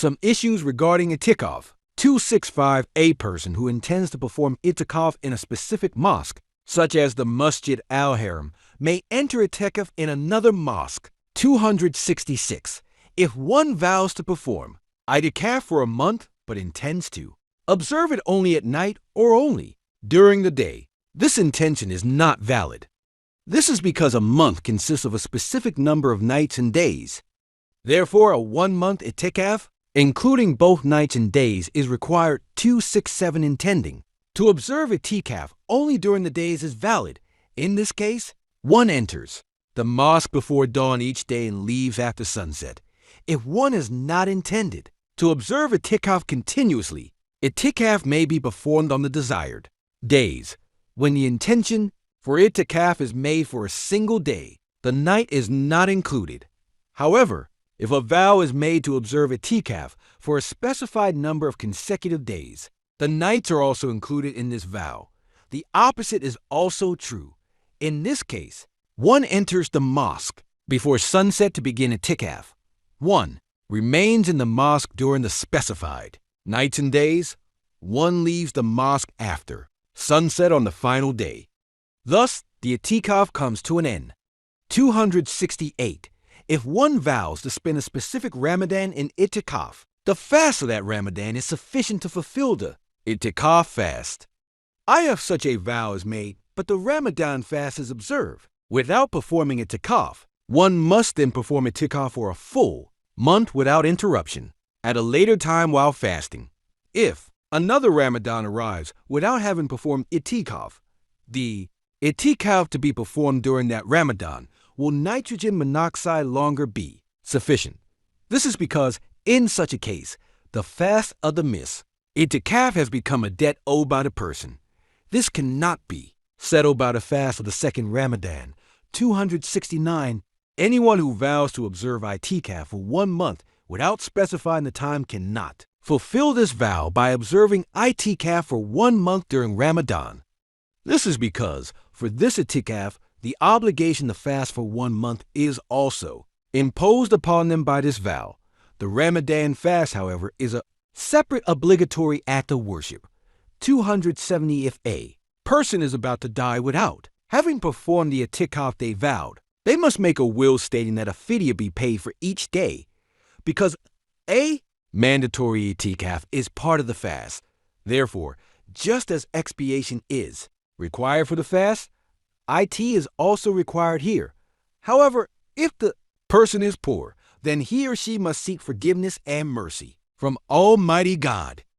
Some issues regarding Itikaf. 265. A person who intends to perform Itikaf in a specific mosque, such as the Masjid al-HARAM, may enter Itikaf in another mosque. 266. If one vows to perform Itikaf for a month but intends to observe it only at night or only during the day, this intention is not valid. This is because a month consists of a specific number of nights and days. Therefore, a 1-month Itikaf, including both nights and days, is required. 267. Intending to observe Itikaf only during the days is valid. In this case, one enters the mosque before dawn each day and leaves after sunset. If one is not intended to observe Itikaf continuously, Itikaf may be performed on the desired days. When the intention for Itikaf is made for a single day, the night is not included. However, if a vow is made to observe Itikaf for a specified number of consecutive days, the nights are also included in this vow. The opposite is also true. In this case, one enters the mosque before sunset to begin Itikaf. One remains in the mosque during the specified nights and days. One leaves the mosque after sunset on the final day. Thus, the Itikaf comes to an end. 268. If one vows to spend a specific Ramadan in Itikaf, the fast of that Ramadan is sufficient to fulfill the Itikaf fast. If such a vow is made, but the Ramadan fast is observed without performing Itikaf, one must then perform Itikaf for a full month without interruption, at a later time while fasting. If another Ramadan arrives without having performed Itikaf, the Itikaf to be performed during that Ramadan will nitrogen monoxide longer be sufficient. This is because, in such a case, the fast of the Itikaf has become a debt owed by the person. This cannot be settled by the fast of the second Ramadan. 269. Anyone who vows to observe Itikaf for 1 month without specifying the time cannot fulfill this vow by observing Itikaf for 1 month during Ramadan. This is because, for this Itikaf, the obligation to fast for 1 month is also imposed upon them by this vow. The Ramadan fast, however, is a separate obligatory act of worship. 270. If a person is about to die without having performed the Itikaf they vowed, they must make a will stating that a fidya be paid for each day, because a mandatory Itikaf is part of the fast. Therefore, just as expiation is required for the fast, it is also required here. However, if the person is poor, then he or she must seek forgiveness and mercy from Almighty God.